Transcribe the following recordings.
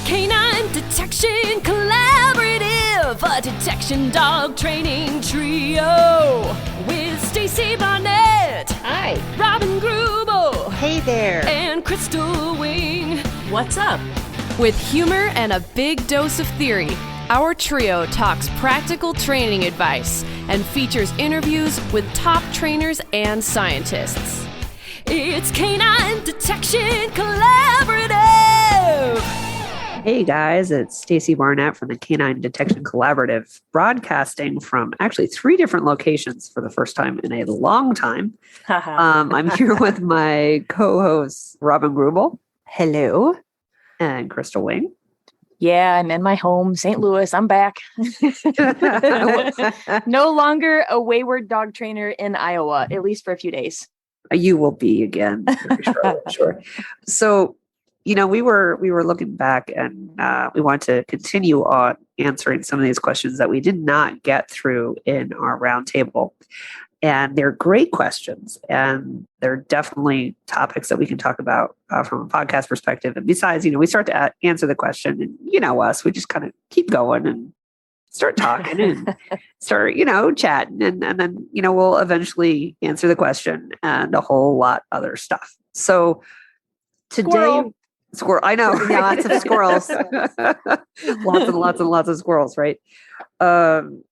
Canine Detection Collaborative, a detection dog training trio with Stacy Barnett. Hi. Robin Grubel. Hey there. And Crystal Wing. What's up? With humor and a big dose of theory, our trio talks practical training advice and features interviews with top trainers and scientists. It's Canine Detection Collaborative. Hey guys, it's Stacy Barnett from the Canine Detection Collaborative, broadcasting from actually 3 different locations for the first time in a long time. I'm here with my co-host, Robin Grubel. Hello. And Crystal Wing. Yeah, I'm in my home, St. Louis. I'm back. No longer a wayward dog trainer in Iowa, at least for a few days. You will be again, for sure. So, you know, we were looking back and we want to continue on answering some of these questions that we did not get through in our roundtable. And they're great questions, and they're definitely topics that we can talk about from a podcast perspective. And besides, you know, we start to answer the question, and you know us, we just kind of keep going and start talking and start, you know, chatting, and then, you know, we'll eventually answer the question and a whole lot other stuff. So today, squirrel, I know, yeah, lots of squirrels, lots and lots of squirrels, right?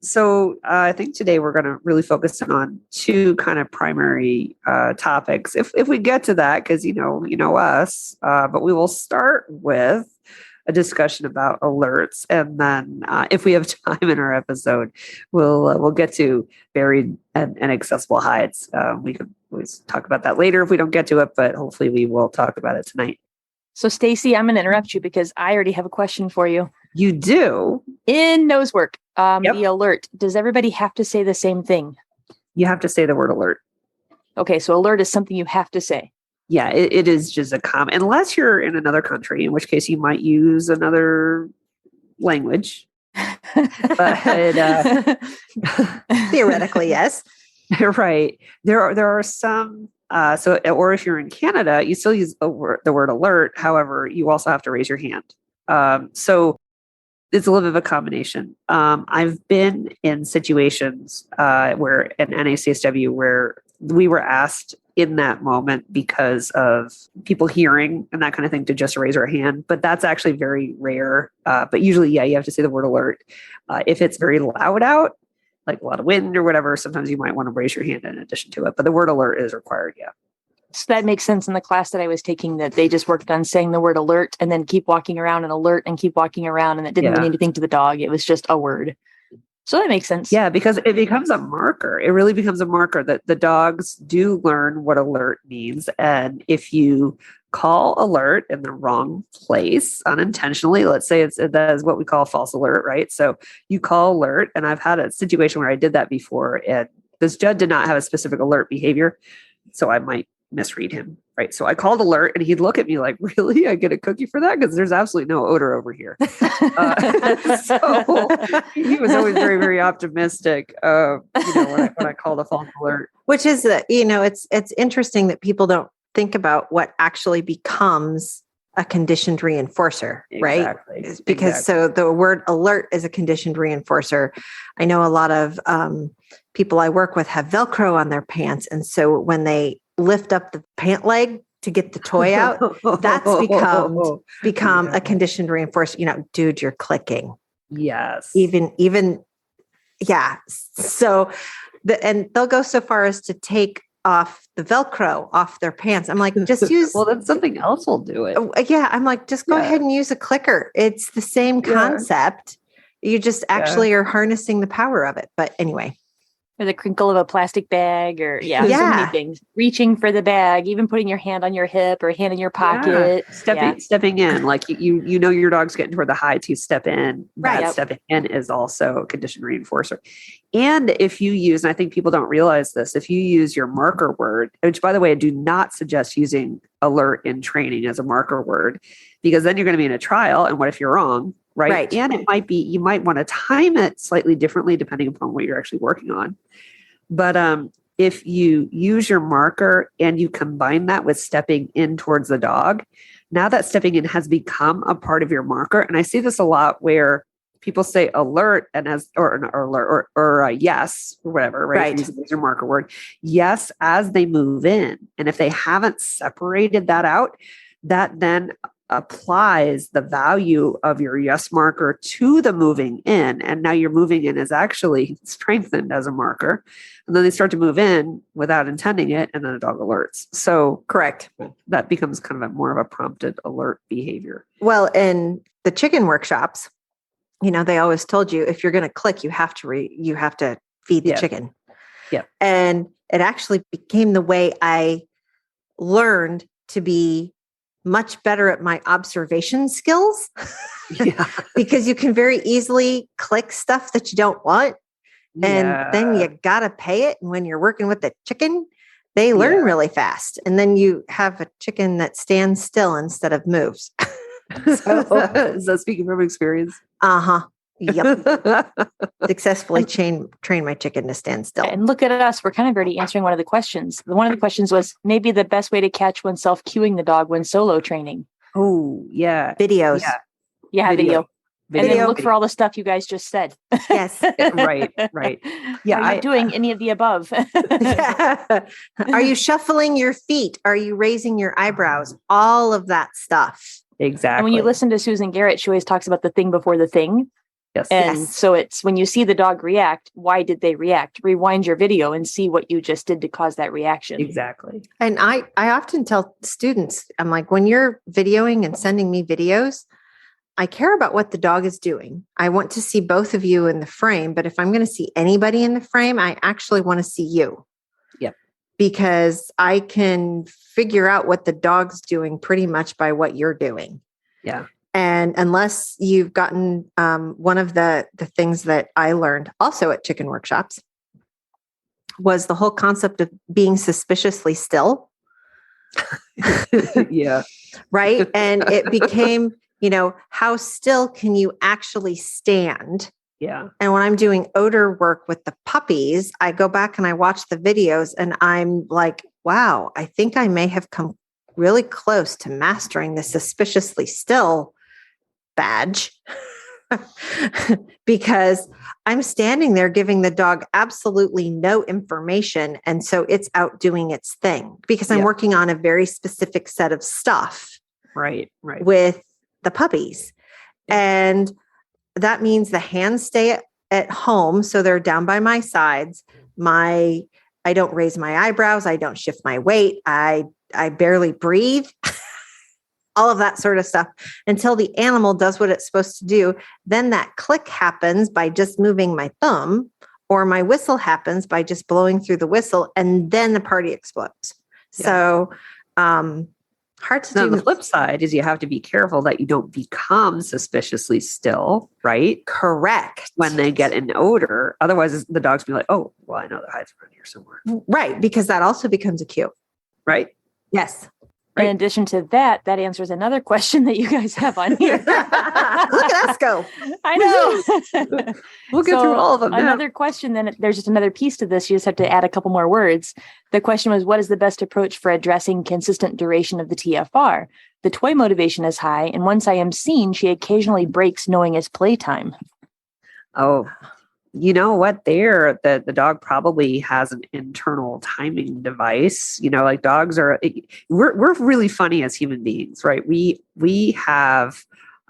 So I think today we're going to really focus on 2 kind of primary topics, if we get to that, because you know us. But we will start with a discussion about alerts, and then if we have time in our episode, we'll get to buried and inaccessible hides. We could always talk about that later if we don't get to it, but hopefully we will talk about it tonight. So, Stacy, I'm going to interrupt you because I already have a question for you. You do? In nosework, Yep. the alert, does everybody have to say the same thing? You have to say the word alert. Okay, so alert is something you have to say. Yeah, it is just a common, unless you're in another country, in which case you might use another language. But theoretically, yes. Right. There are some. Or if you're in Canada, you still use the word alert. However, you also have to raise your hand. So it's a little bit of a combination. I've been in situations where in NACSW where we were asked in that moment because of people hearing and that kind of thing to just raise our hand. But that's actually very rare. But usually, yeah, you have to say the word alert. If it's very loud out, like a lot of wind or whatever, sometimes you might want to raise your hand in addition to it. But the word alert is required, yeah. So that makes sense in the class that I was taking, that they just worked on saying the word alert and then keep walking around and alert and keep walking around. And it didn't mean anything to the dog. It was just a word. So that makes sense. Yeah, because it becomes a marker. It really becomes a marker that the dogs do learn what alert means. And if you call alert in the wrong place unintentionally, let's say that is what we call a false alert, right? So you call alert, and I've had a situation where I did that before, and this judge did not have a specific alert behavior, so I might misread him, right? So I called alert, and he'd look at me like, really? I get a cookie for that? Because there's absolutely no odor over here. So he was always very, very optimistic, when I called a false alert. Which is, it's interesting that people don't think about what actually becomes a conditioned reinforcer, right? Because so the word alert is a conditioned reinforcer. I know a lot of people I work with have Velcro on their pants. And so when they lift up the pant leg to get the toy out, that's become a conditioned reinforcer. Dude, you're clicking. Yes. Even, yeah. So and they'll go so far as to take off the Velcro off their pants. I'm like, just use. Well, then something else will do it. Yeah. I'm like, just go ahead and use a clicker. It's the same concept. You just actually are harnessing the power of it. But anyway. Or the crinkle of a plastic bag, or so many things. Reaching for the bag, even putting your hand on your hip or hand in your pocket. Stepping in, like you know your dog's getting toward the heights, you step in. Right. That stepping in is also a conditioned reinforcer. And if you use, and I think people don't realize this, if you use your marker word, which by the way, I do not suggest using alert in training as a marker word, because then you're going to be in a trial. And what if you're wrong? Right. And it might be, you might want to time it slightly differently depending upon what you're actually working on. But if you use your marker and you combine that with stepping in towards the dog, now that stepping in has become a part of your marker. And I see this a lot where people say alert and or alert or yes, or whatever, right? Use your marker word. Yes, as they move in. And if they haven't separated that out, that then applies the value of your yes marker to the moving in. And now your moving in is actually strengthened as a marker. And then they start to move in without intending it. And then the dog alerts. So correct. That becomes kind of more of a prompted alert behavior. Well, in the chicken workshops, they always told you, if you're going to click, you have to feed the chicken. Yeah. And it actually became the way I learned to be much better at my observation skills. Yeah. Because you can very easily click stuff that you don't want. And then you got to pay it. And when you're working with the chicken, they learn really fast. And then you have a chicken that stands still instead of moves. So speaking from experience. Yep. Successfully train my chicken to stand still. And look at us. We're kind of already answering one of the questions. One of the questions was maybe the best way to catch oneself cueing the dog when solo training. Oh, yeah. Videos. Yeah, video. And then look for all the stuff you guys just said. Yes. Right. Yeah. Are you doing any of the above? Yeah. Are you shuffling your feet? Are you raising your eyebrows? All of that stuff. Exactly. And when you listen to Susan Garrett, she always talks about the thing before the thing. Yes. And so it's when you see the dog react, why did they react? Rewind your video and see what you just did to cause that reaction. Exactly. And I often tell students, I'm like, when you're videoing and sending me videos, I care about what the dog is doing. I want to see both of you in the frame, but if I'm going to see anybody in the frame, I actually want to see you. Yep. Because I can figure out what the dog's doing pretty much by what you're doing. Yeah. And unless you've gotten one of the things that I learned also at chicken workshops was the whole concept of being suspiciously still. Yeah. Right. And it became, how still can you actually stand? Yeah. And when I'm doing odor work with the puppies, I go back and I watch the videos and I'm like, wow, I think I may have come really close to mastering the suspiciously still badge because I'm standing there giving the dog absolutely no information. And so it's out doing its thing because I'm working on a very specific set of stuff. Right. With the puppies. And that means the hands stay at home. So they're down by my sides. I don't raise my eyebrows. I don't shift my weight. I barely breathe. All of that sort of stuff until the animal does what it's supposed to do. Then that click happens by just moving my thumb, or my whistle happens by just blowing through the whistle, and then the party explodes. Yeah. So hard to do. The flip side is you have to be careful that you don't become suspiciously still, right? Correct. When they get an odor. Otherwise, the dog's be like, oh, well, I know they're hiding around here somewhere. Right. Because that also becomes a cue. Right. Yes. Right. In addition to that, that answers another question that you guys have on here. Look at us go. I know. We'll get through all of them. Another question, then there's just another piece to this. You just have to add a couple more words. The question was, what is the best approach for addressing consistent duration of the TFR? The toy motivation is high, and once I am seen, she occasionally breaks knowing it's playtime. Oh, you know what? The dog probably has an internal timing device. Like dogs are, we're really funny as human beings, right? We have,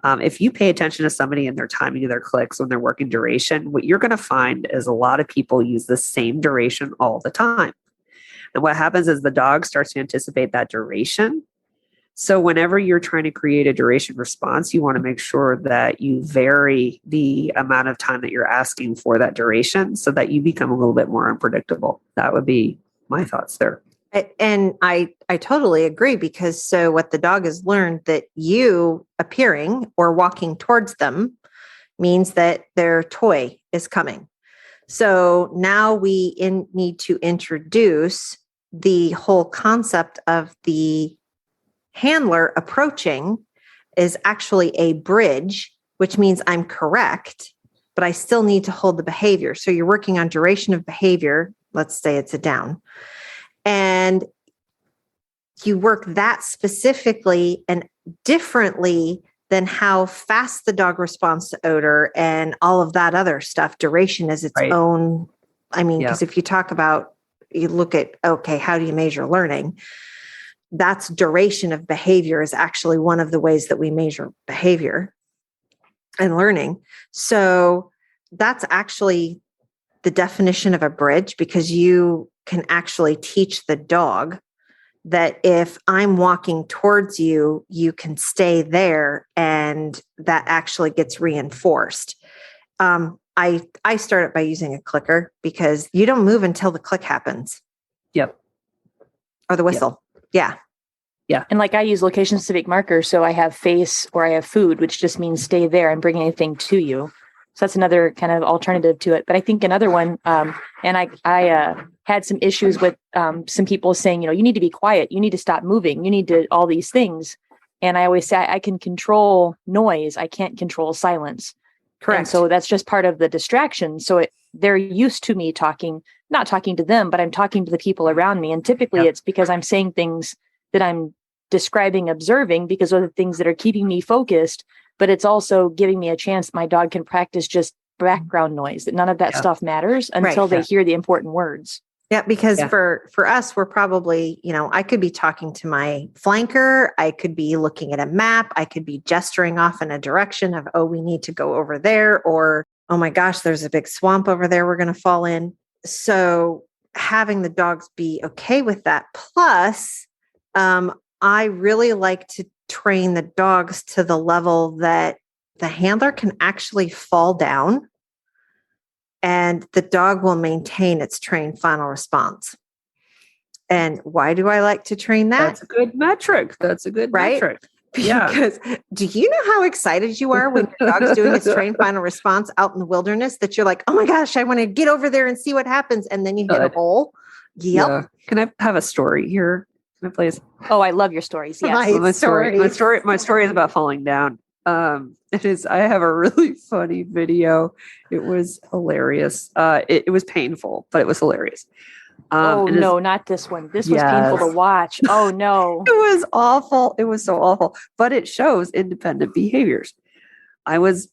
if you pay attention to somebody and their timing of their clicks when they're working duration, what you're going to find is a lot of people use the same duration all the time. And what happens is the dog starts to anticipate that duration. So whenever you're trying to create a duration response, you want to make sure that you vary the amount of time that you're asking for that duration so that you become a little bit more unpredictable. That would be my thoughts there. And I totally agree, because so what the dog has learned, that you appearing or walking towards them means that their toy is coming. So now we need to introduce the whole concept of the handler approaching is actually a bridge, which means I'm correct, but I still need to hold the behavior. So you're working on duration of behavior. Let's say it's a down. And you work that specifically and differently than how fast the dog responds to odor and all of that other stuff. Duration is its own. I mean, because if you talk about, you look at, okay, how do you measure learning? That's duration of behavior is actually one of the ways that we measure behavior and learning. So that's actually the definition of a bridge, because you can actually teach the dog that if I'm walking towards you, you can stay there, and that actually gets reinforced. I start it by using a clicker, because you don't move until the click happens. Yep. Or the whistle. Yep. Yeah. And like I use location specific markers. So I have face or I have food, which just means stay there and bring anything to you. So that's another kind of alternative to it. But I think another one, and I had some issues with some people saying, you need to be quiet. You need to stop moving. You need to all these things. And I always say I can control noise. I can't control silence. Correct. And so that's just part of the distraction. So they're used to me not talking to them, but I'm talking to the people around me. And typically it's because I'm saying things that I'm describing, observing, because those are the things that are keeping me focused. But it's also giving me a chance my dog can practice just background noise, that none of that stuff matters until they hear the important words. Yeah, because for us, we're probably, I could be talking to my flanker. I could be looking at a map. I could be gesturing off in a direction of, oh, we need to go over there. Or, oh my gosh, there's a big swamp over there we're going to fall in. So having the dogs be okay with that. Plus, I really like to train the dogs to the level that the handler can actually fall down and the dog will maintain its trained final response. And why do I like to train that? That's a good metric. Metric. Because do you know how excited you are when your dog's doing its trained final response out in the wilderness, that you're like, oh my gosh, I want to get over there and see what happens. And then you hit a hole. Yep. Yeah. Can I have a story here? Please. Oh, I love your stories. Yes. My story is about falling down. It is. I have a really funny video. It was hilarious. It was painful, but it was hilarious. No, not this one. This was painful to watch. Oh no, it was awful. It was so awful, but it shows independent behaviors. I was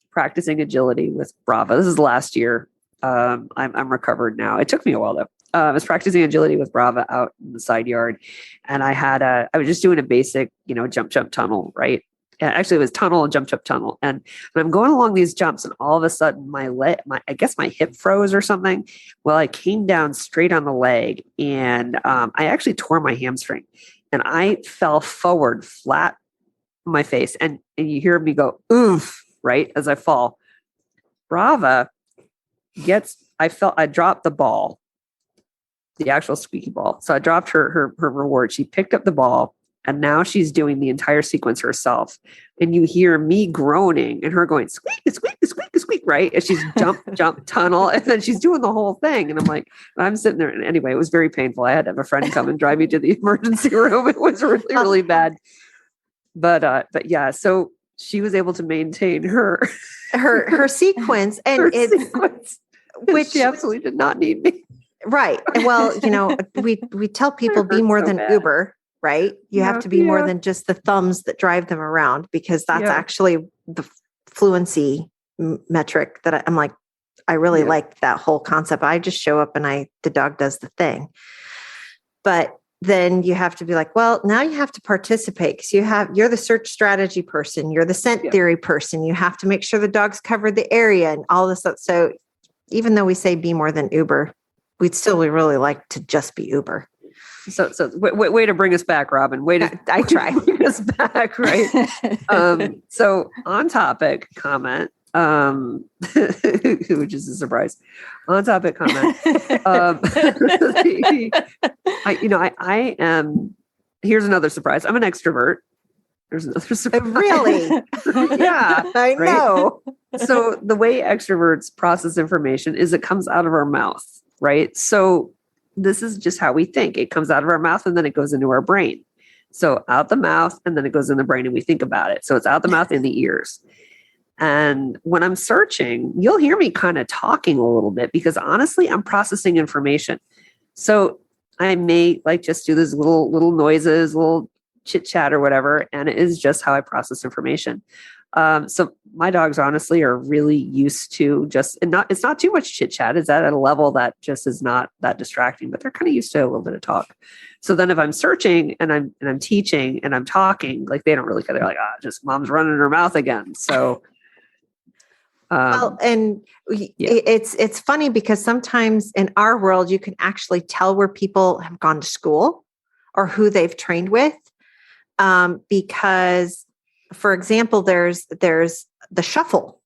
practicing agility with Brava. This is last year. I'm recovered now. It took me a while though. I was practicing agility with Brava out in the side yard, and I was just doing a basic, jump tunnel, right? Actually, it was tunnel and jump tunnel, and I'm going along these jumps, and all of a sudden, I guess my hip froze or something. Well, I came down straight on the leg, and I actually tore my hamstring, and I fell forward flat on my face, and you hear me go oof right as I fall. Brava I dropped the ball. The actual squeaky ball. So I dropped her reward. She picked up the ball, and now she's doing the entire sequence herself. And you hear me groaning and her going squeak, squeak, squeak, squeak, right? And she's jump, tunnel, and then she's doing the whole thing. And I'm sitting there. And anyway, it was very painful. I had to have a friend come and drive me to the emergency room. It was really, really bad. But yeah, so she was able to maintain her sequence, and which she absolutely did not need me. Right. Well, we tell people be more than Uber, right? You have to be more than just the thumbs that drive them around, because that's actually the fluency metric that I'm like, I really like that whole concept. I just show up and the dog does the thing. But then you have to be like, well, now you have to participate, because you're the search strategy person. You're the scent theory person. You have to make sure the dog's covered the area and all this stuff. So even though we say be more than Uber, we'd still really like to just be Uber. So way to bring us back, Robin. I try. Bring us back, right? So on topic comment, which is a surprise. On topic comment. I am. Here's another surprise. I'm an extrovert. There's another surprise. Really? Yeah, I know. So the way extroverts process information is it comes out of our mouth. Right. So this is just how we think. It comes out of our mouth and then it goes into our brain. So out the mouth and then it goes in the brain and we think about it. So it's out the mouth in the ears. And when I'm searching, you'll hear me kind of talking a little bit, because honestly, I'm processing information. So I may like just do those little noises, little chit chat or whatever. And it is just how I process information. So my dogs honestly are really used to it's not too much chit chat. It's at a level that just is not that distracting, but they're kind of used to a little bit of talk. So then if I'm searching and I'm teaching and I'm talking, like they don't really care. They're like, just mom's running her mouth again. So, it's funny because sometimes in our world, you can actually tell where people have gone to school or who they've trained with. Because for example, there's the shuffle.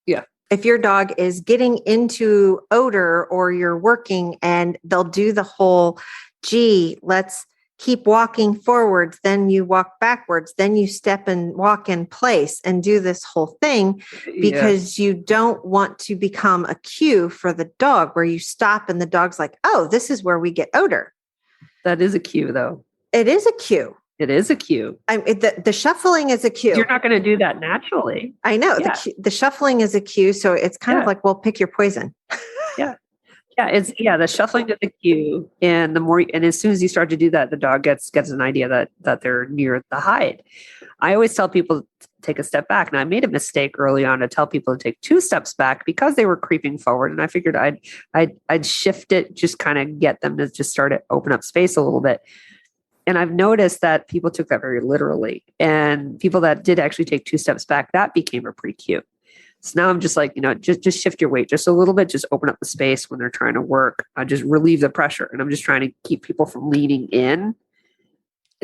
Yeah. If your dog is getting into odor or you're working and they'll do the whole, gee, let's keep walking forwards. Then you walk backwards. Then you step and walk in place and do this whole thing because you don't want to become a cue for the dog where you stop and the dog's like, oh, this is where we get odor. That is a cue though. It is a cue. It is a cue. The shuffling is a cue. You're not going to do that naturally. I know. Yeah. The shuffling is a cue. So it's kind of like, well, pick your poison. Yeah. Yeah. The shuffling is the cue. And as soon as you start to do that, the dog gets an idea that they're near the hide. I always tell people to take a step back. And I made a mistake early on to tell people to take 2 steps back because they were creeping forward. And I figured I'd shift it, just kind of get them to just start to open up space a little bit. And I've noticed that people took that very literally, and people that did actually take 2 steps back, that became a pre-cue. So now I'm just like, just shift your weight just a little bit, just open up the space when they're trying to work. I just relieve the pressure. And I'm just trying to keep people from leaning in.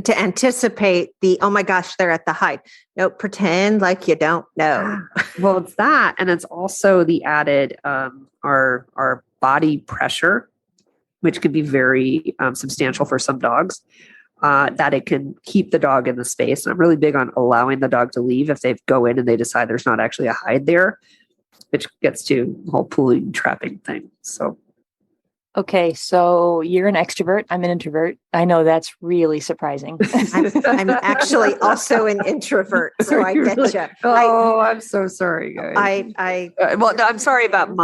To anticipate oh my gosh, they're at the hide. No, pretend like you don't know. Well, it's that. And it's also the added, our body pressure, which can be very substantial for some dogs. That it can keep the dog in the space. And I'm really big on allowing the dog to leave if they go in and they decide there's not actually a hide there, which gets to the whole pulling, trapping thing. So. Okay, so you're an extrovert. I'm an introvert. I know that's really surprising. I'm actually also an introvert, so I get you. I'm so sorry, guys. I'm sorry about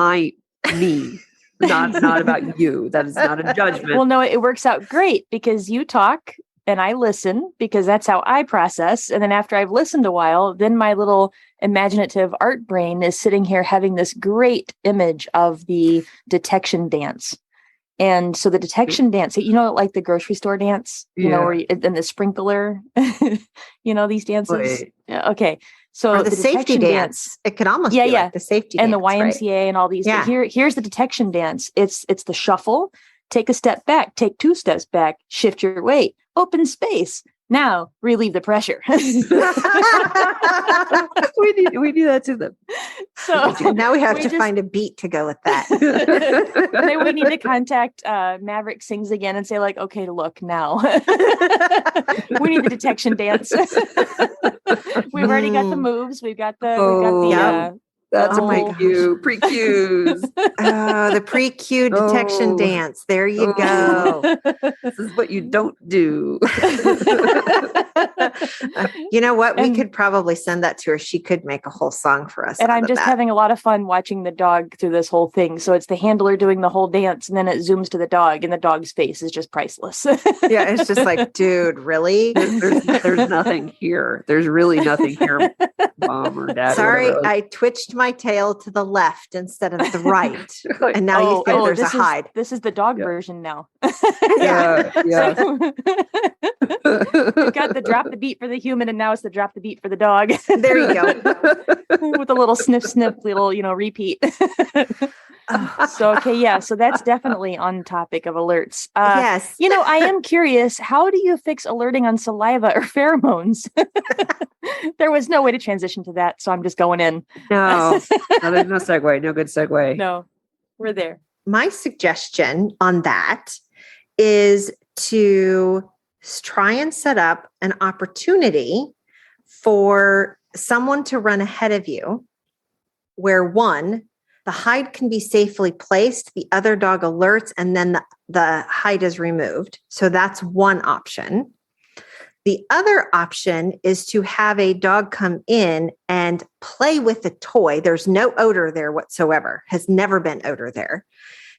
me. Not about you. That is not a judgment. Well, no, it works out great because you talk and I listen because that's how I process. And then after I've listened a while, then my little imaginative art brain is sitting here having this great image of the detection dance. And so the detection dance, like the grocery store dance, and the sprinkler, these dances. Wait. Yeah, okay. So or the safety dance. It could almost be like the safety and dance, the YMCA right? and all these. Yeah. Here's the detection dance. It's the shuffle. Take a step back. Take 2 steps back. Shift your weight. Open space. Now relieve the pressure. we do that to them. So now we have to find a beat to go with that. Then we need to contact Maverick Sings again and say like, okay, look now. We need the detection dance. We've already got the moves. We've got the that's a pre-cues. The pre-cue detection dance. There you go. This is what you don't do. You know what? We could probably send that to her. She could make a whole song for us. And I'm just having a lot of fun watching the dog through this whole thing. So it's the handler doing the whole dance and then it zooms to the dog and the dog's face is just priceless. Yeah, it's just like, dude, really? There's nothing here. There's really nothing here, mom or dad. Sorry, I twitched my tail to the left instead of the right. And now you feel there's a hide. This is the dog version now. Yeah. So, we've got the drop the beat for the human and now it's the drop the beat for the dog. There you go. With a little sniff, little, repeat. So that's definitely on topic of alerts. Yes. I am curious, how do you fix alerting on saliva or pheromones? There was no way to transition to that, so I'm just going in. No, there's no segue, no good segue. No, we're there. My suggestion on that is to try and set up an opportunity for someone to run ahead of you where one, the hide can be safely placed, the other dog alerts, and then the hide is removed. So that's one option. The other option is to have a dog come in and play with the toy. There's no odor there whatsoever, has never been odor there.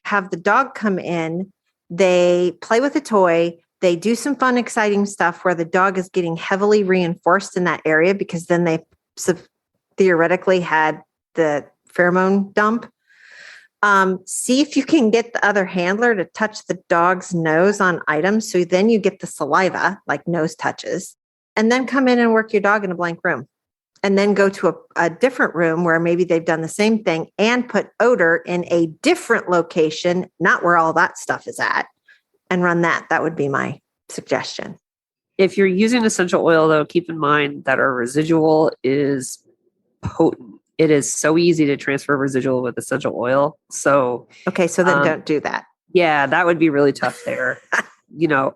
Have the dog come in, they play with a toy, they do some fun, exciting stuff where the dog is getting heavily reinforced in that area because then they theoretically had the pheromone dump. See if you can get the other handler to touch the dog's nose on items. So then you get the saliva, like nose touches, and then come in and work your dog in a blank room. And then go to a different room where maybe they've done the same thing and put odor in a different location, not where all that stuff is at, and run that. That would be my suggestion. If you're using essential oil, though, keep in mind that our residual is potent. It is so easy to transfer residual with essential oil. So, okay, so then don't do that. Yeah, that would be really tough there.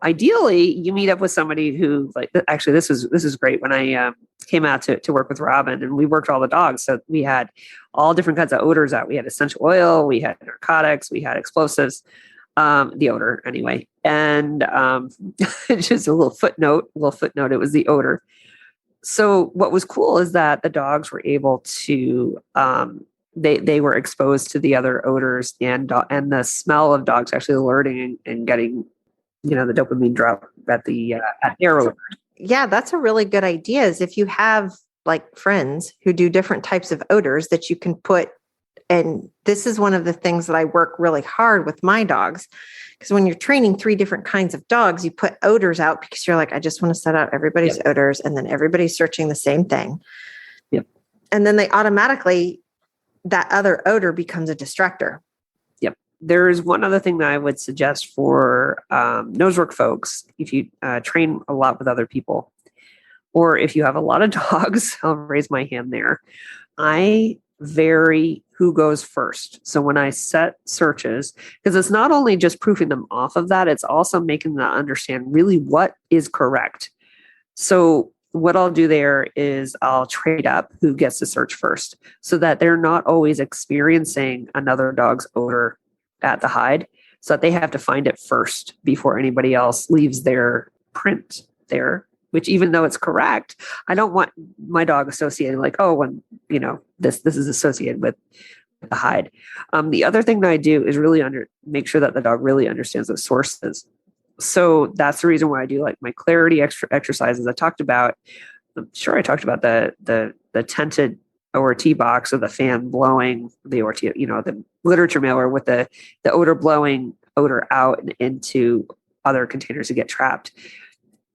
Ideally, you meet up with somebody who, like, actually, this is great. When I came out to work with Robin, and we worked all the dogs, so we had all different kinds of odors out. We had essential oil, we had narcotics, we had explosives. The odor, anyway, and just a little footnote. It was the odor. So what was cool is that the dogs were able to, they were exposed to the other odors and the smell of dogs actually alerting and getting, the dopamine drop at their odor. Yeah, that's a really good idea. Is if you have like friends who do different types of odors that you can put, and this is one of the things that I work really hard with my dogs. Because when you're training 3 different kinds of dogs, you put odors out because you're like, I just want to set out everybody's odors. And then everybody's searching the same thing. Yep. And then they automatically, that other odor becomes a distractor. Yep. There's one other thing that I would suggest for nosework folks. If you train a lot with other people, or if you have a lot of dogs, I'll raise my hand there. I vary who goes first. So when I set searches, because it's not only just proofing them off of that, it's also making them understand really what is correct. So what I'll do there is I'll trade up who gets to search first so that they're not always experiencing another dog's odor at the hide, so that they have to find it first before anybody else leaves their print there. Which, even though it's correct, I don't want my dog associated like, oh, when this is associated with the hide. The other thing that I do is really make sure that the dog really understands the sources. So that's the reason why I do like my clarity exercises. I talked about. I'm sure I talked about the tented ORT box or the fan blowing the ORT, the literature mailer with the odor blowing odor out and into other containers to get trapped.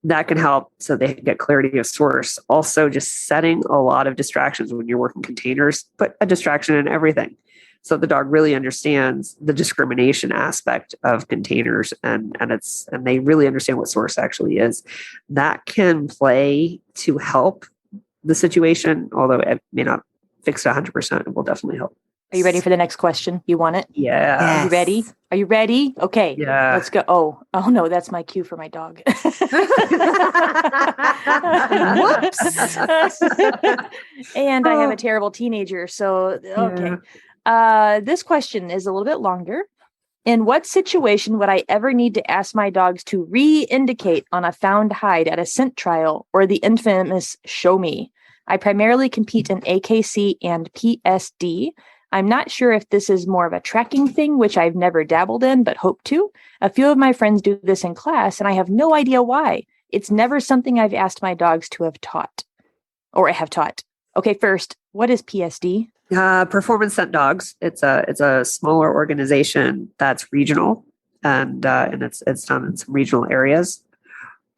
That can help so they get clarity of source. Also, just setting a lot of distractions when you're working containers, put a distraction in everything. So the dog really understands the discrimination aspect of containers and they really understand what source actually is. That can play to help the situation, although it may not fix it 100%. It will definitely help. Are you ready for the next question? You want it? Yeah. Yes. Are you ready? Are you ready? Okay. Yeah. Let's go. Oh no, that's my cue for my dog. Whoops. And I have a terrible teenager. So, okay. Yeah. This question is a little bit longer. In what situation would I ever need to ask my dogs to reindicate on a found hide at a scent trial or the infamous show me? I primarily compete in AKC and PSD. I'm not sure if this is more of a tracking thing, which I've never dabbled in, but hope to. A few of my friends do this in class, and I have no idea why. It's never something I've asked my dogs to have taught, or I have taught. Okay, first, what is PSD? Performance Scent Dogs. It's a smaller organization that's regional, and it's done in some regional areas.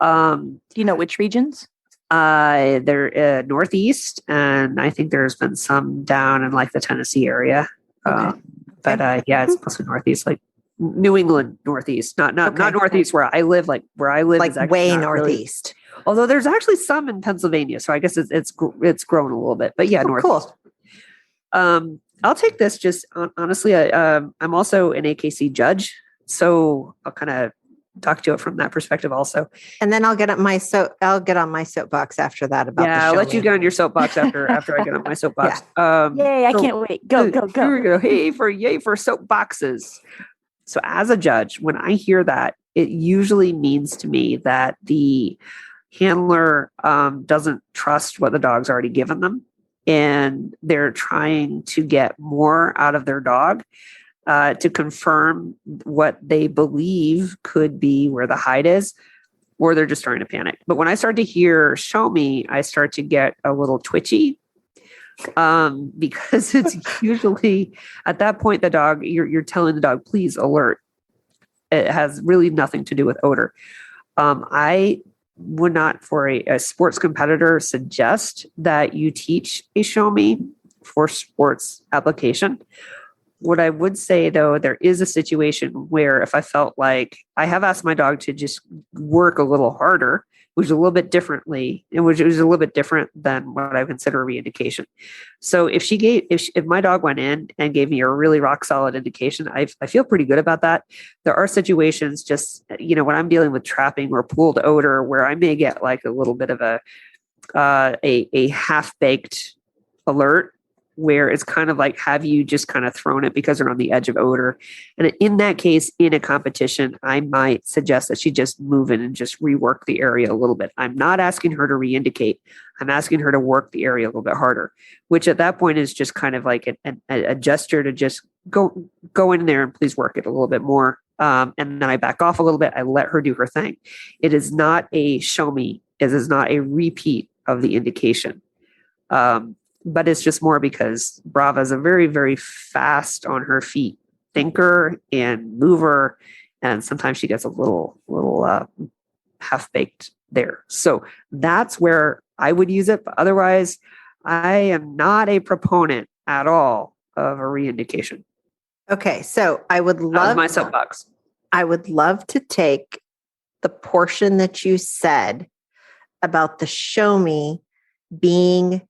Do you know which regions? They're Northeast, and I think there's been some down in like the Tennessee area. Okay. But it's mostly Northeast, like New England Northeast, not Northeast where I live. Like where I live, Like is actually way not Northeast. Really, although there's actually some in Pennsylvania, so I guess it's grown a little bit. But yeah, Northeast. Cool. I'll take this. Just honestly, I'm also an AKC judge, so I'll kind of talk to it from that perspective also. And then I'll get on my soapbox after that about I'll let you get on your soapbox after I get on my soapbox. Yay, I can't wait. Go. Here we go. Yay for soapboxes. So as a judge, when I hear that, it usually means to me that the handler doesn't trust what the dog's already given them, and they're trying to get more out of their dog to confirm what they believe could be where the hide is, or they're just starting to panic. But when I start to hear show me, I start to get a little twitchy, because it's usually at that point, the dog, you're telling the dog, please alert. It has really nothing to do with odor. I would not, for a sports competitor, suggest that you teach a show me for sports application. What I would say, though, there is a situation where if I felt like I have asked my dog to just work a little harder, which is a little bit differently, and which was a little bit different than what I consider a reindication. So if my dog went in and gave me a really rock solid indication, I feel pretty good about that. There are situations just, when I'm dealing with trapping or pooled odor where I may get like a little bit of a half-baked alert, where it's kind of like, have you just kind of thrown it because they're on the edge of odor? And in that case, in a competition, I might suggest that she just move in and just rework the area a little bit. I'm not asking her to reindicate. I'm asking her to work the area a little bit harder, which at that point is just kind of like a gesture to just go in there and please work it a little bit more. And then I back off a little bit. I let her do her thing. It is not a show me. It is not a repeat of the indication. But it's just more because Brava is a very, very fast on her feet thinker and mover. And sometimes she gets a little half-baked there. So that's where I would use it. But otherwise, I am not a proponent at all of a reindication. Okay. So I would love my soapbox. I would love to take the portion that you said about the show me being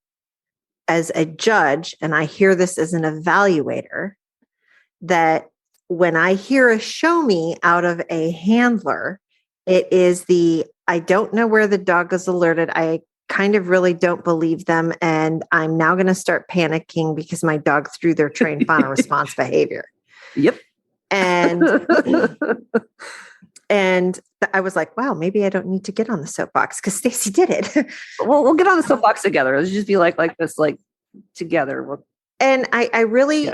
as a judge, and I hear this as an evaluator, that when I hear a show me out of a handler, it is I don't know where the dog is alerted. I kind of really don't believe them. And I'm now going to start panicking because my dog threw their trained final response behavior. Yep. And I was like, wow, maybe I don't need to get on the soapbox because Stacy did it. We'll get on the soapbox together. Let's just be like this, like together. And I really,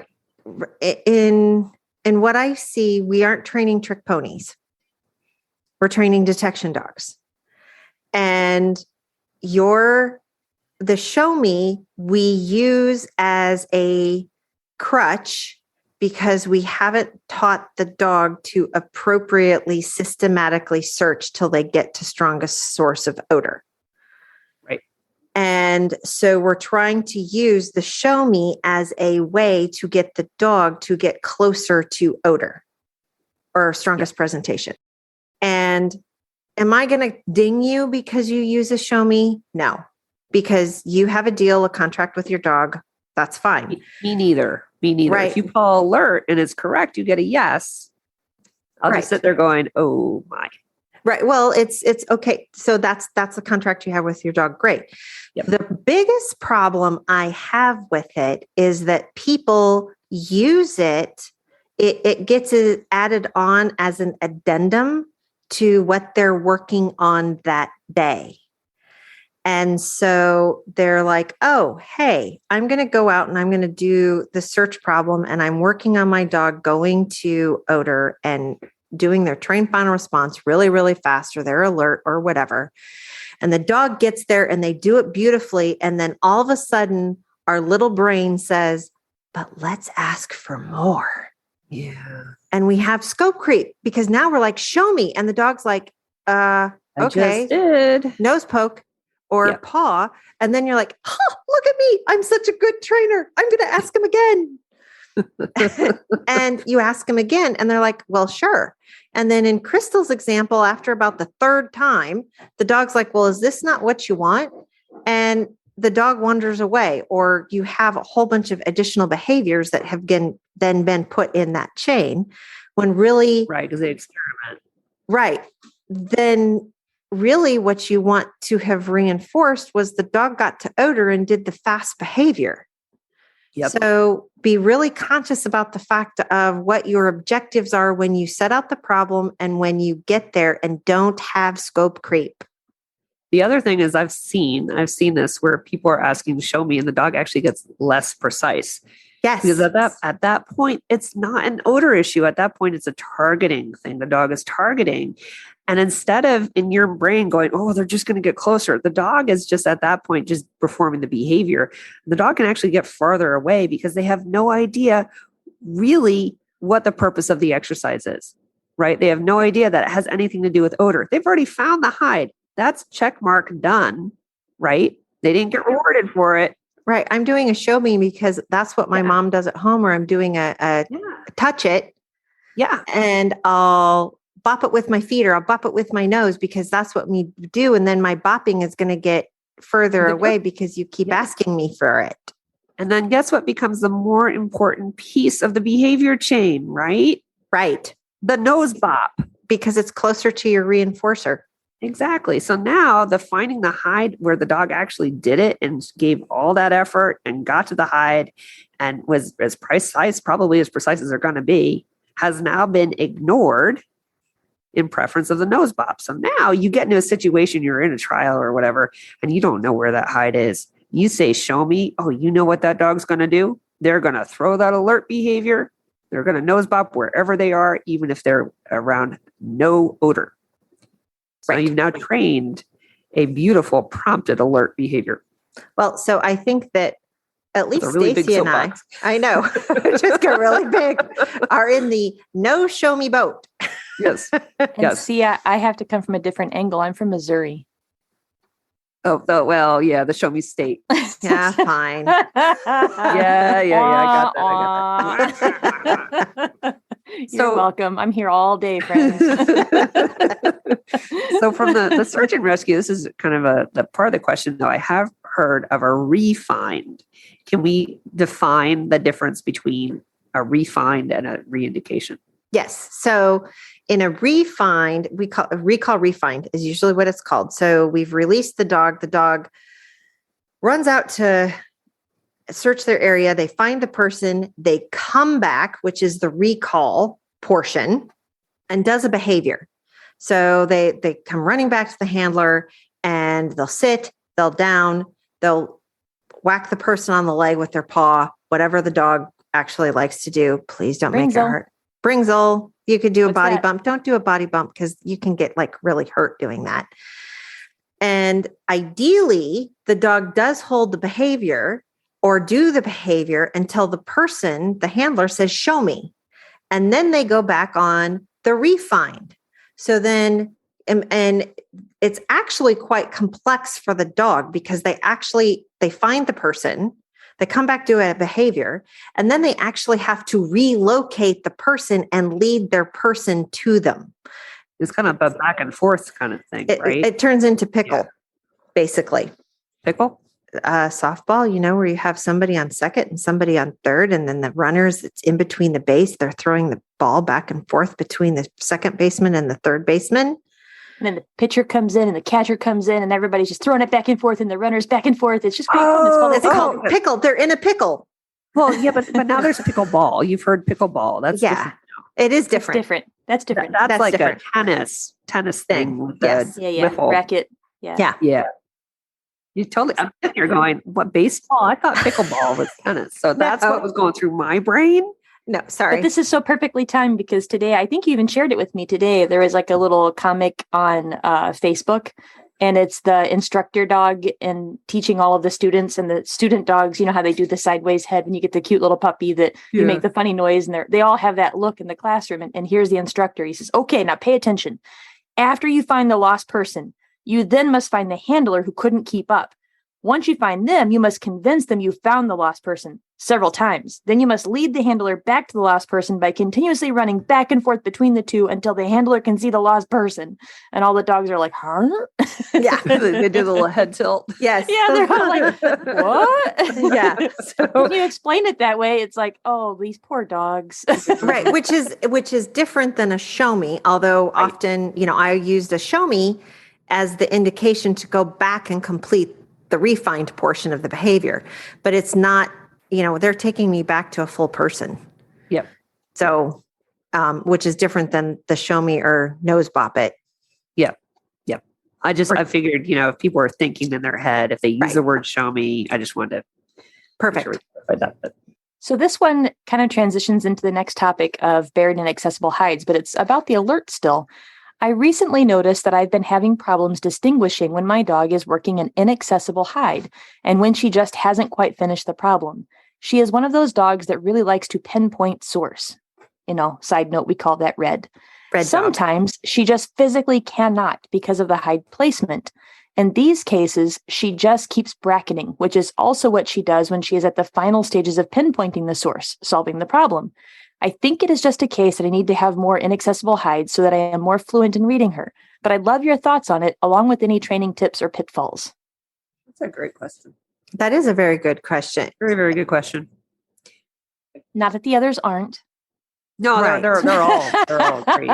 in what I see, we aren't training trick ponies. We're training detection dogs. And the show me, we use as a crutch because we haven't taught the dog to appropriately, systematically search till they get to strongest source of odor. Right. And so we're trying to use the show me as a way to get the dog to get closer to odor or strongest presentation. And am I going to ding you because you use a show me? No, because you have a deal, a contract with your dog. That's fine. Me neither. Right. If you call alert and it's correct, you get a yes. I'll just sit there going, oh my. Right. Well, it's okay. So that's the contract you have with your dog. Great. Yep. The biggest problem I have with it is that people use it. It gets added on as an addendum to what they're working on that day. And so they're like, oh, hey, I'm going to go out and I'm going to do the search problem. And I'm working on my dog going to odor and doing their trained final response really, really fast, or their alert or whatever. And the dog gets there and they do it beautifully. And then all of a sudden, our little brain says, but let's ask for more. Yeah. And we have scope creep because now we're like, show me. And the dog's like, okay, I just did. Nose poke. Or paw. And then you're like, look at me. I'm such a good trainer. I'm going to ask him again. And you ask him again. And they're like, well, sure. And then in Crystal's example, after about the third time, the dog's like, well, is this not what you want? And the dog wanders away. Or you have a whole bunch of additional behaviors that have then been put in that chain when really. Right. Because they experiment. Right. Then really what you want to have reinforced was the dog got to odor and did the fast behavior. Yep. So be really conscious about the fact of what your objectives are when you set out the problem and when you get there, and don't have scope creep. The other thing is I've seen this where people are asking to show me and the dog actually gets less precise. Yes. Because at that point, it's not an odor issue. At that point, it's a targeting thing. The dog is targeting. And instead of in your brain going, oh, they're just going to get closer, the dog is just at that point just performing the behavior. The dog can actually get farther away because they have no idea really what the purpose of the exercise is, right? They have no idea that it has anything to do with odor. They've already found the hide. That's check mark done, right? They didn't get rewarded for it. Right. I'm doing a show me because that's what my mom does at home, or I'm doing a touch it. Yeah. And I'll bop it with my feet or I'll bop it with my nose because that's what we do. And then my bopping is going to get further away because you keep asking me for it. And then guess what becomes the more important piece of the behavior chain, right? Right. The nose bop. Because it's closer to your reinforcer. Exactly. So now the finding the hide where the dog actually did it and gave all that effort and got to the hide and was as precise, probably as precise as they're going to be, has now been ignored in preference of the nose bop. So now you get into a situation, you're in a trial or whatever, and you don't know where that hide is. You say, show me. Oh, you know what that dog's going to do? They're going to throw that alert behavior. They're going to nose bop wherever they are, even if they're around no odor. So you've now trained a beautiful prompted alert behavior. Well, so I think that at least really Stacy and I know, just get really big, are in the no show me boat. Yes. And see, I have to come from a different angle. I'm from Missouri. Oh, well, yeah, the show me state. Yeah, fine. Yeah. I got that. You're welcome. I'm here all day, friends. So from the search and rescue, this is kind of the part of the question, though. I have heard of a refind. Can we define the difference between a refind and a reindication? Yes. So in a refind, we call a recall refind is usually what it's called. So we've released the dog. The dog runs out to search their area. They find the person. They come back, which is the recall portion, and does a behavior. So they come running back to the handler and they'll sit, they'll down, they'll whack the person on the leg with their paw, whatever the dog actually likes to do. Please don't make it hurt. Bringsel. You could do a body bump. Don't do a body bump because you can get like really hurt doing that. And ideally, the dog does hold the behavior or do the behavior until the person, the handler, says, show me. And then they go back on the refind. So then, and it's actually quite complex for the dog because they find the person, they come back to a behavior, and then they actually have to relocate the person and lead their person to them. It's kind of a back and forth kind of thing, right? It turns into pickle, basically. Pickle? Softball, where you have somebody on second and somebody on third, and then the runners, it's in between the base. They're throwing the ball back and forth between the second baseman and the third baseman. And then the pitcher comes in and the catcher comes in and everybody's just throwing it back and forth and the runners back and forth. It's just great fun. It's called pickle. They're in a pickle. Well, yeah, but now there's pickleball. You've heard pickleball. That's different. It is different. That's different. That's like different. A tennis thing with the racket. Yeah. You totally. I'm sitting here going, "What, baseball? I thought pickleball was tennis." So that's what was going through my brain. No, sorry. But this is so perfectly timed because today, I think you even shared it with me today. There was like a little comic on Facebook, and it's the instructor dog and teaching all of the students, and the student dogs, how they do the sideways head when you get the cute little puppy that you make the funny noise, and they all have that look in the classroom. And here's the instructor. He says, okay, now pay attention. After you find the lost person, you then must find the handler who couldn't keep up. Once you find them, you must convince them you found the lost person several times. Then you must lead the handler back to the lost person by continuously running back and forth between the two until the handler can see the lost person. And all the dogs are like, huh? Yeah. They do the little head tilt. Yes. Yeah, they're all like, what? Yeah. So when you explain it that way, it's like, oh, these poor dogs. Right. Which is different than a show me. Although often, I used a show me as the indication to go back and complete the refined portion of the behavior, but it's not, they're taking me back to a full person. Yep. So, which is different than the show me or nose bop it. Yep. I figured, if people are thinking in their head, if they use the word show me, I just wanted to perfect. clarify that. So this one kind of transitions into the next topic of buried and inaccessible hides, but it's about the alert still. I recently noticed that I've been having problems distinguishing when my dog is working an inaccessible hide and when she just hasn't quite finished the problem. She is one of those dogs that really likes to pinpoint source. Side note, we call that red. Sometimes she just physically cannot because of the hide placement. In these cases, she just keeps bracketing, which is also what she does when she is at the final stages of pinpointing the source, solving the problem. I think it is just a case that I need to have more inaccessible hides so that I am more fluent in reading her. But I'd love your thoughts on it, along with any training tips or pitfalls. That's a great question. That is a very good question. Very, very good question. Not that the others aren't. No, Right. they're all great.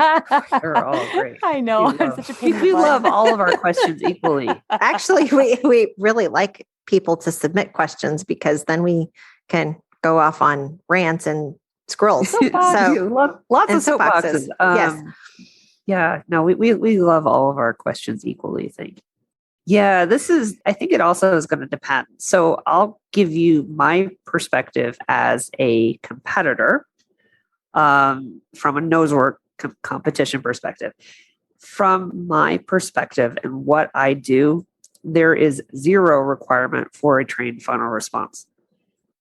They're all great. I know. I'm such a pain in the We butt. love all of our questions equally. Actually, we really like people to submit questions because then we can go off on rants and scrolls. Lots and of soapboxes. Yes. Yeah, no, we love all of our questions equally, I think. Yeah, I think it also is going to depend. So I'll give you my perspective as a competitor from a nosework competition perspective. From my perspective and what I do, there is zero requirement for a trained final response.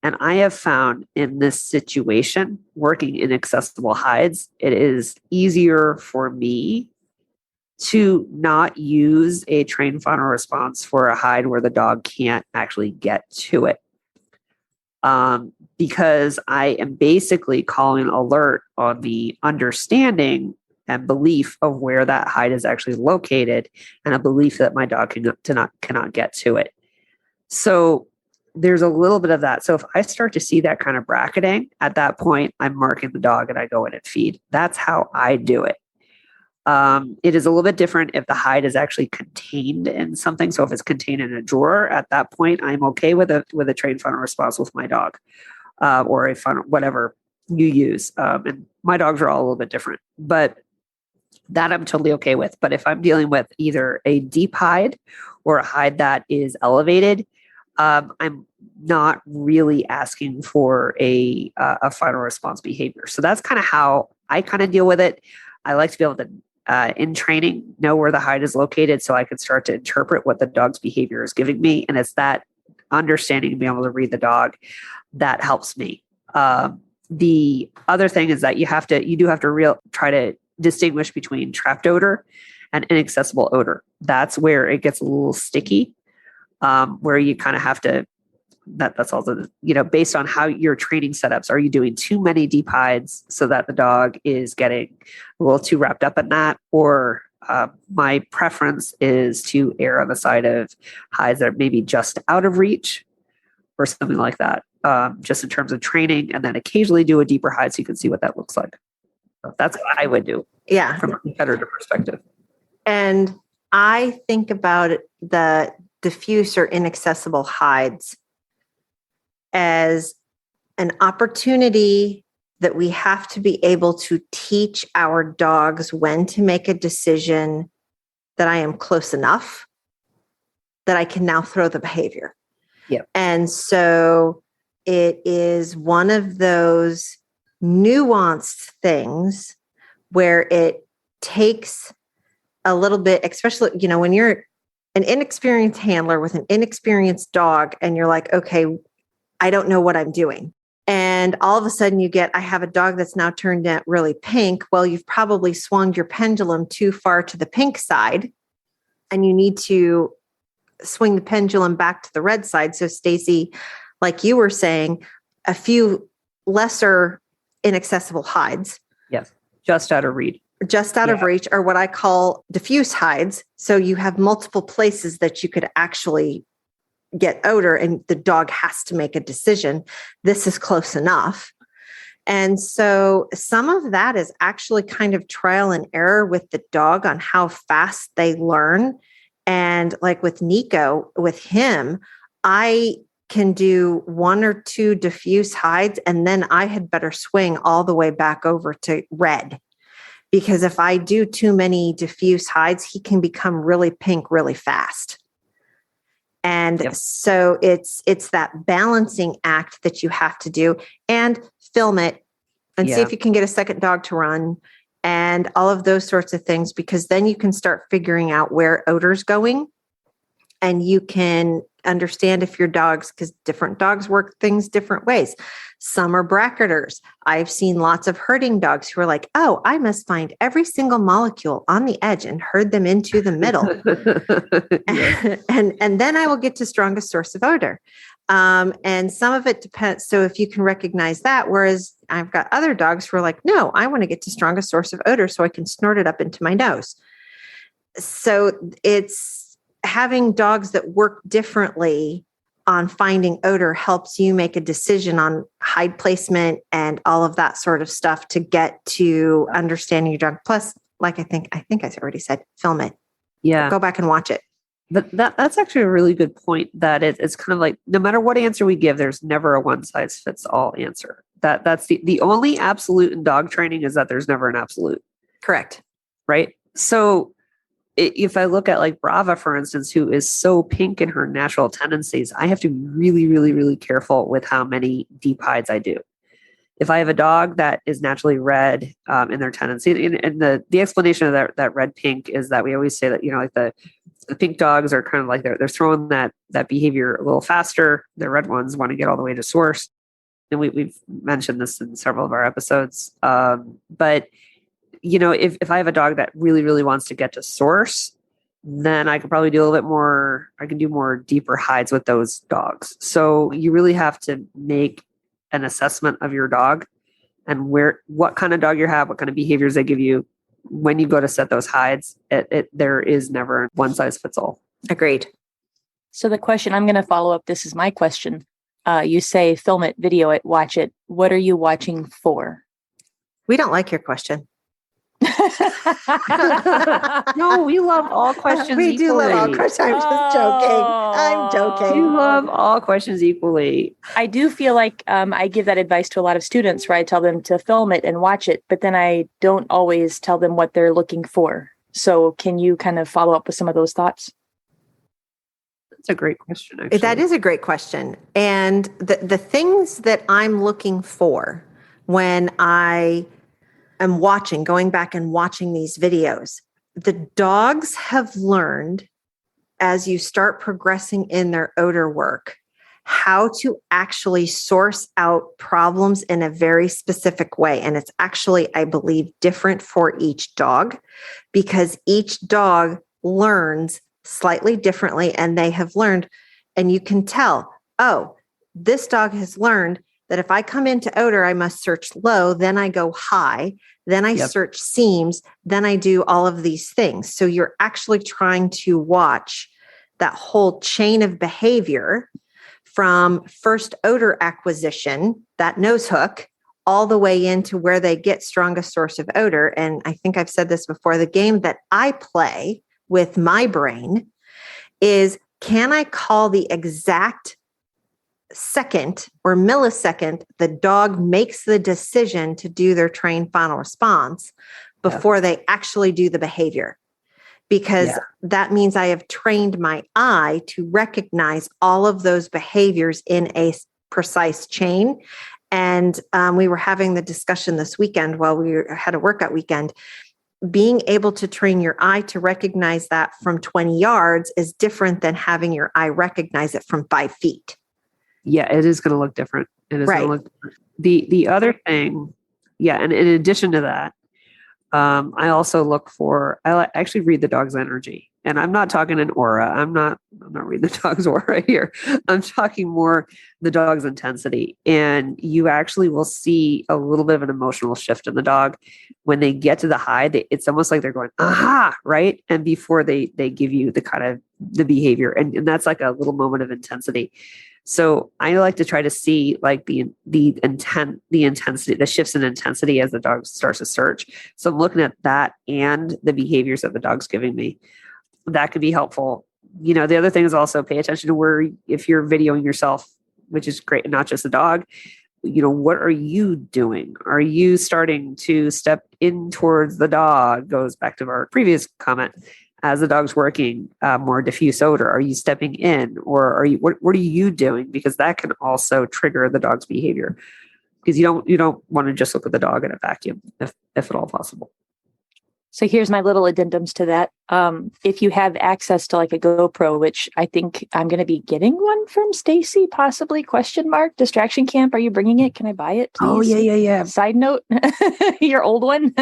And I have found in this situation, working in inaccessible hides, it is easier for me to not use a trained final response for a hide where the dog can't actually get to it. Because I am basically calling alert on the understanding and belief of where that hide is actually located and a belief that my dog cannot get to it. So there's a little bit of that. So if I start to see that kind of bracketing, at that point, I'm marking the dog and I go in and feed. That's how I do it. It is a little bit different if the hide is actually contained in something. So if it's contained in a drawer, at that point, I'm okay with a trained final response with my dog, or a final, whatever you use. And my dogs are all a little bit different, but that I'm totally okay with. But if I'm dealing with either a deep hide or a hide that is elevated, I'm not really asking for a final response behavior. So that's kind of how I kind of deal with it. I like to be able to, in training, know where the hide is located so I can start to interpret what the dog's behavior is giving me. And it's that understanding and being able to read the dog that helps me. The other thing is that you do have to try to distinguish between trapped odor and inaccessible odor. That's where it gets a little sticky, where you kind of have to, that's also, based on how your training setups, are you doing too many deep hides so that the dog is getting a little too wrapped up in that? Or my preference is to err on the side of hides that are maybe just out of reach or something like that, just in terms of training, and then occasionally do a deeper hide so you can see what that looks like. So that's what I would do. Yeah. From a competitor perspective. And I think about the diffuse or inaccessible hides as an opportunity that we have to be able to teach our dogs when to make a decision that I am close enough that I can now throw the behavior. Yep. And so it is one of those nuanced things where it takes a little bit, especially, when you're an inexperienced handler with an inexperienced dog and you're like, okay, I don't know what I'm doing. And all of a sudden I have a dog that's now turned out really pink. Well, you've probably swung your pendulum too far to the pink side and you need to swing the pendulum back to the red side. So Stacy, like you were saying, a few lesser inaccessible hides. Yes. Just out of reach. Just out of reach are what I call diffuse hides. So you have multiple places that you could actually get odor and the dog has to make a decision. This is close enough. And so some of that is actually kind of trial and error with the dog on how fast they learn. And like with Nico, with him, I can do one or two diffuse hides and then I had better swing all the way back over to red. Because if I do too many diffuse hides, he can become really pink really fast. And so it's that balancing act that you have to do, and film it and see if you can get a second dog to run and all of those sorts of things, because then you can start figuring out where odor's going, and you can understand if your dogs, because different dogs work things different ways. Some are bracketers. I've seen lots of herding dogs who are like, oh, I must find every single molecule on the edge and herd them into the middle. and then I will get to strongest source of odor. And some of it depends. So if you can recognize that, whereas I've got other dogs who are like, no, I want to get to strongest source of odor so I can snort it up into my nose. So it's having dogs that work differently on finding odor helps you make a decision on hide placement and all of that sort of stuff to get to understanding your dog. Plus, like I think I already said, film it. Yeah. Go back and watch it. But that's actually a really good point, that it's kind of like, no matter what answer we give, there's never a one size fits all answer. That's the only absolute in dog training is that there's never an absolute. Correct. Right. So if I look at like Brava, for instance, who is so pink in her natural tendencies, I have to be really, really, really careful with how many deep hides I do. If I have a dog that is naturally red in their tendency, and the explanation of that red pink is that we always say that, like the pink dogs are kind of like they're throwing that behavior a little faster. The red ones want to get all the way to source. And we've mentioned this in several of our episodes. But if I have a dog that really, really wants to get to source, then I could probably do a little bit more. I can do more deeper hides with those dogs. So you really have to make an assessment of your dog and what kind of dog you have, what kind of behaviors they give you when you go to set those hides. There is never one size fits all. Agreed. So the question, I'm going to follow up. This is my question. You say film it, video it, watch it. What are you watching for? We don't like your question. No, we love all questions we equally. do love all questions. I'm just joking. I'm joking. We love all questions equally. I do feel like I give that advice to a lot of students where I tell them to film it and watch it, but then I don't always tell them what they're looking for. So can you kind of follow up with some of those thoughts? That's a great question, actually. That is a great question. And the things that I'm looking for when I am going back and watching these videos, the dogs have learned, as you start progressing in their odor work, how to actually source out problems in a very specific way. And it's actually, I believe, different for each dog, because each dog learns slightly differently, and they have learned, and you can tell, oh, this dog has learned that if I come into odor, I must search low, then I go high, then I search seams, then I do all of these things. So you're actually trying to watch that whole chain of behavior from first odor acquisition, that nose hook, all the way into where they get strongest source of odor. And I think I've said this before, the game that I play with my brain is, can I call the exact second or millisecond the dog makes the decision to do their trained final response before they actually do the behavior? Because that means I have trained my eye to recognize all of those behaviors in a precise chain. And we were having the discussion this weekend while we had a workout weekend. Being able to train your eye to recognize that from 20 yards is different than having your eye recognize it from 5 feet. Yeah, it is going to look different. It is going to look different. The other thing, and in addition to that, I also look for, I actually read the dog's energy. And I'm not talking an aura. I'm not reading the dog's aura here. I'm talking more the dog's intensity. And you actually will see a little bit of an emotional shift in the dog when they get to the hide. It's almost like they're going, aha, right? And before they give you the kind of the behavior. And that's like a little moment of intensity. So I like to try to see like the intensity, the shifts in intensity as the dog starts to search. So I'm looking at that and the behaviors that the dog's giving me. That could be helpful. The other thing is also pay attention to where, if you're videoing yourself, which is great, and not just the dog, what are you doing? Are you starting to step in towards the dog? Goes back to our previous comment. as the dog's working, more diffuse odor? Are you stepping in, or what are you doing? Because that can also trigger the dog's behavior, because you don't want to just look at the dog in a vacuum, if at all possible. So here's my little addendums to that. If you have access to like a GoPro, which I think I'm going to be getting one from Stacy, possibly, ? Distraction Camp. Are you bringing it? Can I buy it, please? Oh, yeah. Side note, your old one.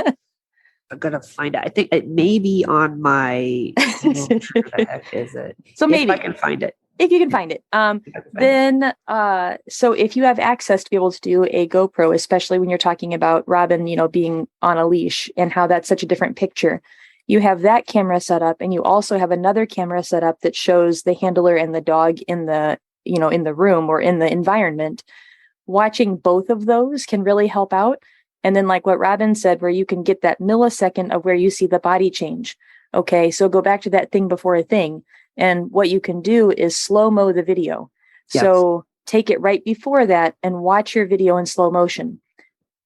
I'm going to find it. I think it may be on my, where the heck is it? So maybe if I can find it. If you can find it. So if you have access to be able to do a GoPro, especially when you're talking about Robin, being on a leash and how that's such a different picture, you have that camera set up, and you also have another camera set up that shows the handler and the dog in the, in the room or in the environment. Watching both of those can really help out. And then like what Robin said, where you can get that millisecond of where you see the body change. Okay, so go back to that thing before a thing. And what you can do is slow-mo the video. Yes. So take it right before that and watch your video in slow motion.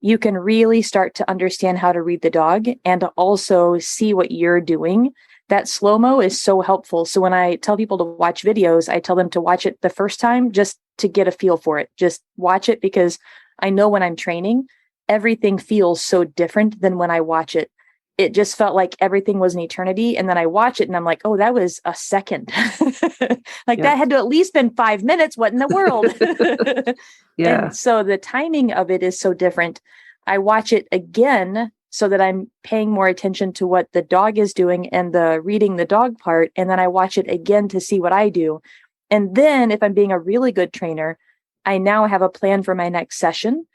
You can really start to understand how to read the dog and to also see what you're doing. That slow-mo is so helpful. So when I tell people to watch videos, I tell them to watch it the first time just to get a feel for it. Just watch it, because I know when I'm training, everything feels so different than when I watch it. It just felt like everything was an eternity. And then I watch it and I'm like, oh, that was a second. That had to at least been 5 minutes. What in the world? Yeah. And so the timing of it is so different. I watch it again so that I'm paying more attention to what the dog is doing and the reading the dog part. And then I watch it again to see what I do. And then if I'm being a really good trainer, I now have a plan for my next session.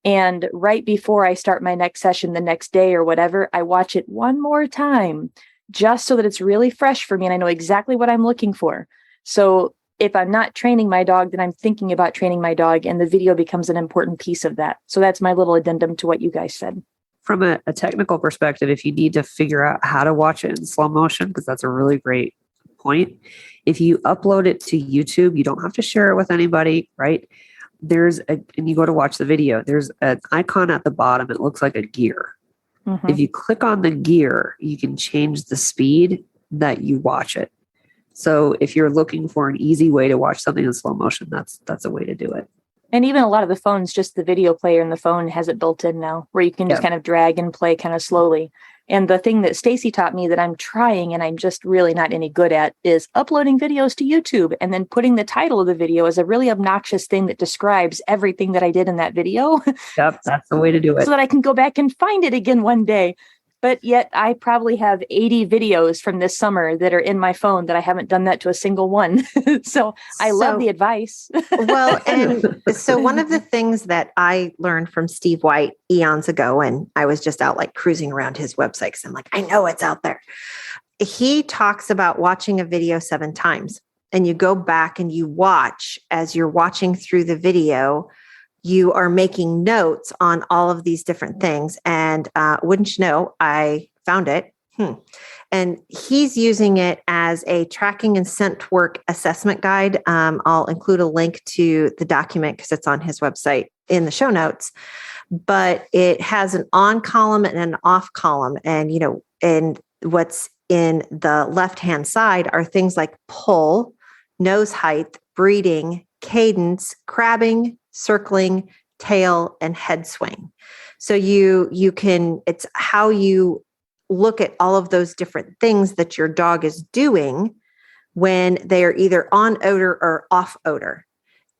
And right before I start my next session the next day or whatever, I watch it one more time just so that it's really fresh for me and I know exactly what I'm looking for. So if I'm not training my dog, then I'm thinking about training my dog, and the video becomes an important piece of that. So that's my little addendum to what you guys said. From a technical perspective, if you need to figure out how to watch it in slow motion, because that's a really great point, if you upload it to YouTube, you don't have to share it with anybody, right? And you go to watch the video, there's an icon at the bottom. It looks like a gear. Mm-hmm. If you click on the gear, you can change the speed that you watch it. So if you're looking for an easy way to watch something in slow motion, that's a way to do it. And even a lot of the phones, just the video player in the phone has it built in now, where you can just kind of drag and play kind of slowly. And the thing that Stacy taught me that I'm trying and I'm just really not any good at is uploading videos to YouTube and then putting the title of the video as a really obnoxious thing that describes everything that I did in that video. Yep, that's the way to do it. So that I can go back and find it again one day. But yet I probably have 80 videos from this summer that are in my phone that I haven't done that to a single one. So I love the advice. Well, and so one of the things that I learned from Steve White eons ago, and I was just out like cruising around his website because I'm like, I know it's out there. He talks about watching a video 7 times, and you go back and you watch as you're watching through the video. You are making notes on all of these different things. And wouldn't you know, I found it. And he's using it as a tracking and scent work assessment guide. I'll include a link to the document because it's on his website in the show notes. But it has an on column and an off column. And, and what's in the left-hand side are things like pull, nose height, breeding, cadence, crabbing, circling, tail, and head swing. So you can, it's how you look at all of those different things that your dog is doing when they are either on odor or off odor.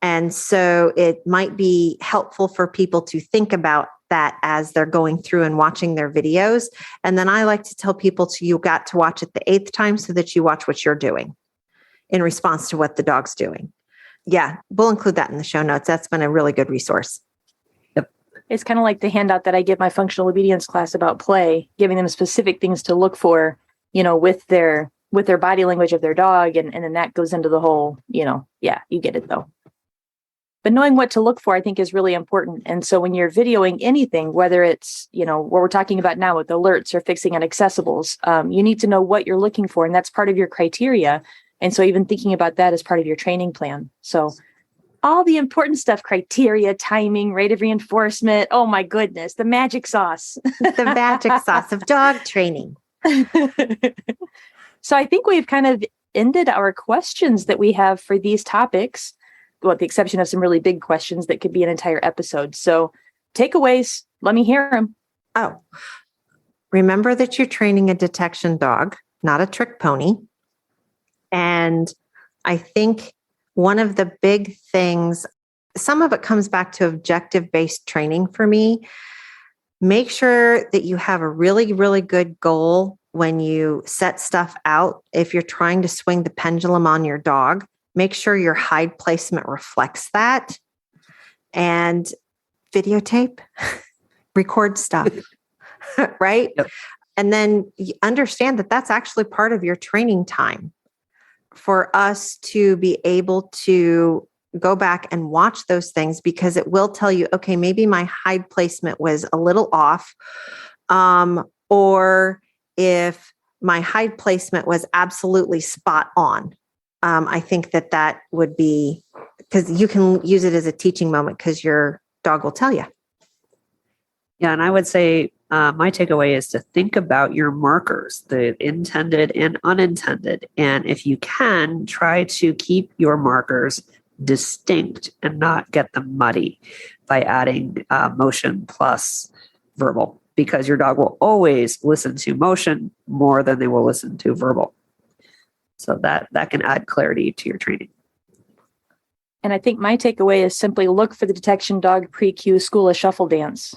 And so it might be helpful for people to think about that as they're going through and watching their videos. And then I like to tell people you got to watch it the 8th time so that you watch what you're doing in response to what the dog's doing. Yeah, we'll include that in the show notes. That's been a really good resource. Yep. It's kind of like the handout that I give my functional obedience class about play, giving them specific things to look for, with their body language of their dog. And then that goes into the whole, you get it though. But knowing what to look for, I think, is really important. And so when you're videoing anything, whether it's, what we're talking about now with alerts or fixing inaccessibles, you need to know what you're looking for. And that's part of your criteria. And so even thinking about that as part of your training plan. So all the important stuff, criteria, timing, rate of reinforcement. Oh my goodness, the magic sauce. The magic sauce of dog training. So I think we've kind of ended our questions that we have for these topics, with the exception of some really big questions that could be an entire episode. So takeaways, let me hear them. Oh, remember that you're training a detection dog, not a trick pony. And I think one of the big things, some of it comes back to objective-based training for me. Make sure that you have a really, really good goal when you set stuff out. If you're trying to swing the pendulum on your dog, make sure your hide placement reflects that. And videotape, record stuff, right? Yep. And then you understand that that's actually part of your training time for us to be able to go back and watch those things, because it will tell you, okay, maybe my hide placement was a little off. Or if my hide placement was absolutely spot on. I think that would be, because you can use it as a teaching moment because your dog will tell you. Yeah, and I would say my takeaway is to think about your markers, the intended and unintended. And if you can, try to keep your markers distinct and not get them muddy by adding motion plus verbal, because your dog will always listen to motion more than they will listen to verbal. So that can add clarity to your training. And I think my takeaway is simply look for the detection dog pre-cue school of shuffle dance.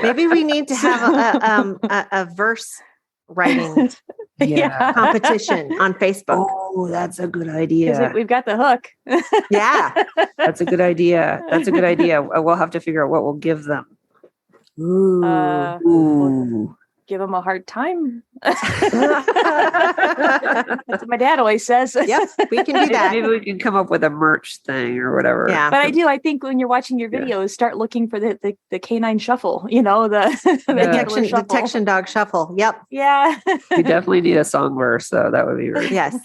Maybe we need to have a verse writing competition on Facebook. Oh, that's a good idea. We've got the hook. Yeah. That's a good idea. That's a good idea. We'll have to figure out what we'll give them. Ooh. Ooh. Give them a hard time. That's what my dad always says. Yep, we can do that. Maybe we can come up with a merch thing or whatever. Yeah. But I think when you're watching your videos, start looking for the canine shuffle, the detection dog shuffle. Yep. Yeah. We definitely need a song verse, so that would be great. Yes.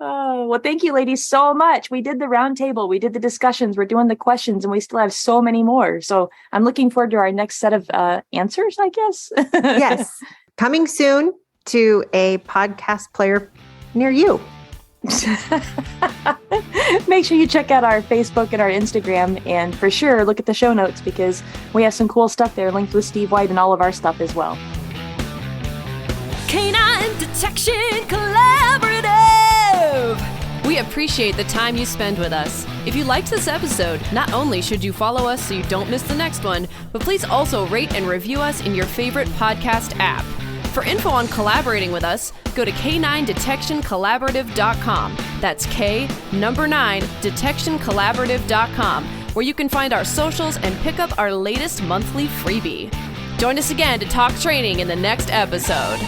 Oh, well, thank you, ladies, so much. We did the roundtable, we did the discussions, we're doing the questions, and we still have so many more. So I'm looking forward to our next set of answers, I guess. Yes. Coming soon to a podcast player near you. Make sure you check out our Facebook and our Instagram, and for sure, look at the show notes because we have some cool stuff there linked with Steve White and all of our stuff as well. Canine Detection Collaborative. We appreciate the time you spend with us. If you liked this episode, not only should you follow us so you don't miss the next one, but please also rate and review us in your favorite podcast app. For info on collaborating with us, go to k9detectioncollaborative.com. That's K9detectioncollaborative.com, where you can find our socials and pick up our latest monthly freebie. Join us again to talk training in the next episode.